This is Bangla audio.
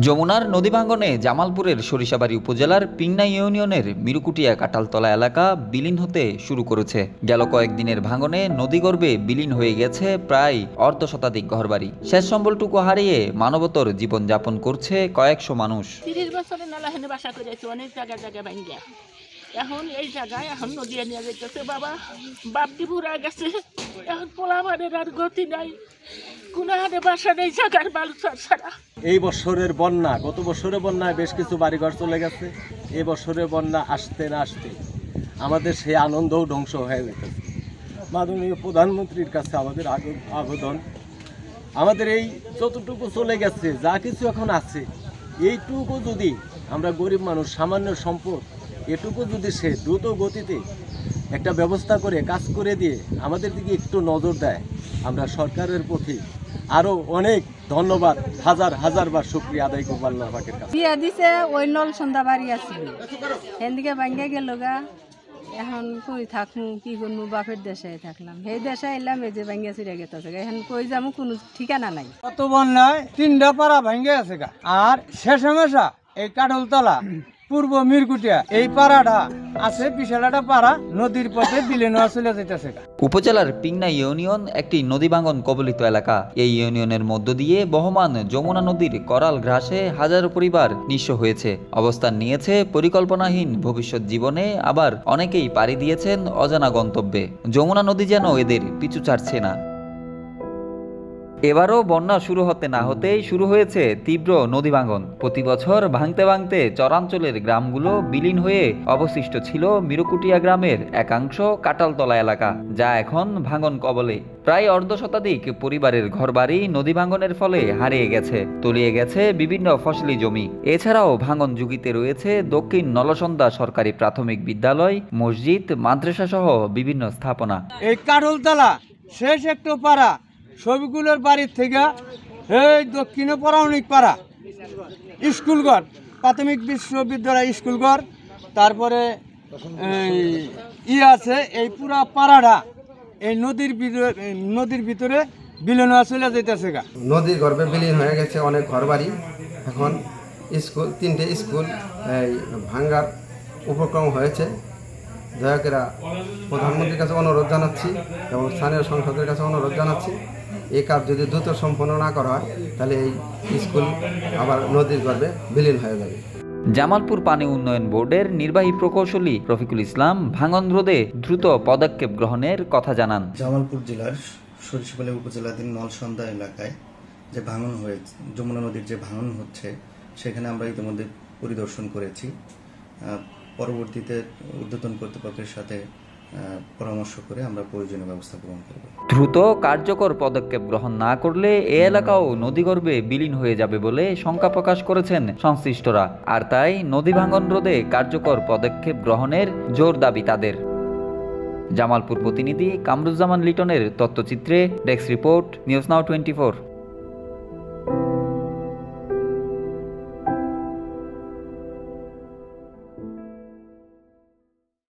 যমুনার নদী ভাঙ্গনে জামালপুরের সরিষাবাড়ী উপজেলার পিংনা ইউনিয়নের মিরুকুটিয়া কাঁঠালতলা এলাকা বিলীন হতে শুরু করেছে। গেল কয়েকদিনের ভাঙ্গনে নদীগর্ভে বিলীন হয়ে গেছে প্রায় অর্ধশতাধিক ঘরবাড়ি। শেষ সম্বলটুকু হারিয়ে মানবতর জীবনযাপন করছে কয়েকশো মানুষ। 30 বছরে নালাহেনে বাসা করেছে, অনেক জায়গায় ভাঙ্গা। এখন এই জায়গায় এখন নদী নিয়ে যেতেছে। বাবা বাপটি পুরা গেছে, এখন পোলামানের আর গতি নাই, কোনো হাটে বাসা নেই জায়গার বালুচার ছাড়া। এই বছরের বন্যা, গত বছরের বন্যায় বেশ কিছু বাড়িঘর চলে গেছে। এই বছরের বন্যা আসতে না আসতে আমাদের সেই আনন্দও ধ্বংস হয়ে গেছে। মাননীয় প্রধানমন্ত্রীর কাছে আমাদের আবেদন, আমাদের এই যতটুকু চলে গেছে, যা কিছু এখন আছে, এইটুকু যদি আমরা গরিব মানুষ, সামান্য সম্পদ, এটুকু যদি সে দ্রুত গতিতে একটা ব্যবস্থা করে কাজ করে দিয়ে আমাদের দিকে একটু নজর দেয়, আমরা সরকারের প্রতি আরো অনেক ধন্যবাদ, হাজার বার শুকরিয়া আদায় করবো আল্লাহ পাকের কাছে। বিয়া দিছে ওই নল সন্ধ্যা বাড়ি আসছিল, এদিকে ভাঙ্গা গেল গা। এখন কই থাকমু, কি করবো, বাপের দেশে থাকলাম, সেই দেশে এলাম, এই যে ভাঙ্গা চিড়ে গেছে। এখন কই যাবো কোনো ঠিকানা নাই। কত বন্যায় 3টা পাড়া ভাঙ্গে আছে গা। আর শেষমেশা এই কাঁঠালতলা পূর্ব মিরকুটিয়া এই পাড়াটা আছে, বিশাল একটা পাড়া নদীর পথে বিলীন হয়ে চলে যাইতেছে। উপজেলার পিংনা ইউনিয়ন একটি নদী ভাঙ্গন কবলিত এলাকা। এই ইউনিয়নের মধ্য দিয়ে বহমান যমুনা নদীর করাল গ্রাসে হাজারো পরিবার নিঃস্ব হয়েছে, অবস্থান নিয়েছে পরিকল্পনাহীন ভবিষ্যৎ জীবনে। আবার অনেকেই পাড়ি দিয়েছেন অজানা গন্তব্যে। যমুনা নদী যেন এদের পিছু ছাড়ছে না। এবারও বন্যা শুরু হতে না হতেই শুরু হয়েছে তীব্র নদী ভাঙ্গন। প্রতি বছর ভাঙতে ভাঙতে চরাঞ্চলের গ্রামগুলো বিলীন হয়ে অবশিষ্ট ছিল মিরুকুটিয়া গ্রামের একাংশ কাঁঠালতলা এলাকা, যা এখন ভাঙন কবলে। প্রায় অর্ধশতাধিক পরিবারের ঘরবাড়ি নদী ভাঙ্গনের ফলে হারিয়ে গেছে, তলিয়ে গেছে বিভিন্ন ফসলি জমি। এছাড়াও ভাঙন ঝুঁকিতে রয়েছে দক্ষিণ নলসন্দা সরকারি প্রাথমিক বিদ্যালয়, মসজিদ, মাদ্রাসা সহ বিভিন্ন স্থাপনা। এই কাঁঠালতলা শেষ একটু পাড়া সবগুলোর বাড়ির থেকে এই দক্ষিণে পৌরাণিক পাড়া স্কুলঘর, প্রাথমিক বিশ্ববিদ্যালয় স্কুলঘর, তারপরে আছে এই পুরা পাড়াটা এই নদীর ভিতরে বিলীন হয়ে চলে যেতেছে গা। নদীর গর্ভে বিলীন হয়ে গেছে অনেক ঘরবাড়ি। এখন স্কুল, 3টে স্কুল এই ভাঙ্গার উপক্রম হয়েছে। দয়া করে প্রধানমন্ত্রীর কাছে অনুরোধ জানাচ্ছি এবং স্থানীয় সংসদের কাছে অনুরোধ জানাচ্ছি, এই কাজ যদি দ্রুত সম্পন্ন না করা হয় তাহলে এই স্কুল আবার নদীর গর্ভে বিলীন হয়ে যাবে। জামালপুর পানি উন্নয়ন বোর্ডের নির্বাহী প্রকৌশলী রফিকুল ইসলাম ভাঙন রোধে দ্রুত পদক্ষেপ গ্রহণের কথা জানান। জামালপুর জেলার সরিষাবাড়ী উপজেলাধীন নলসন্দা এলাকায় যে ভাঙন হয়েছে, যমুনা নদীর যে ভাঙন হচ্ছে, সেখানে আমরা ইতিমধ্যে পরিদর্শন করেছি। পরবর্তীতে ঊর্ধ্বতন কর্তৃপক্ষের সাথে পরামর্শ করে আমরা প্রয়োজনীয় ব্যবস্থা গ্রহণ করব। দ্রুত কার্যকর পদক্ষেপ গ্রহণ না করলে এ এলাকাও নদীগর্ভে বিলীন হয়ে যাবে বলে শঙ্কা প্রকাশ করেছেন সংশ্লিষ্টরা। আর তাই নদী ভাঙন রোধে কার্যকর পদক্ষেপ গ্রহণের জোর দাবি তাদের। জামালপুর প্রতিনিধি কামরুজ্জামান লিটনের তথ্যচিত্রে ডেস্ক রিপোর্ট, নিউজ নাও 24।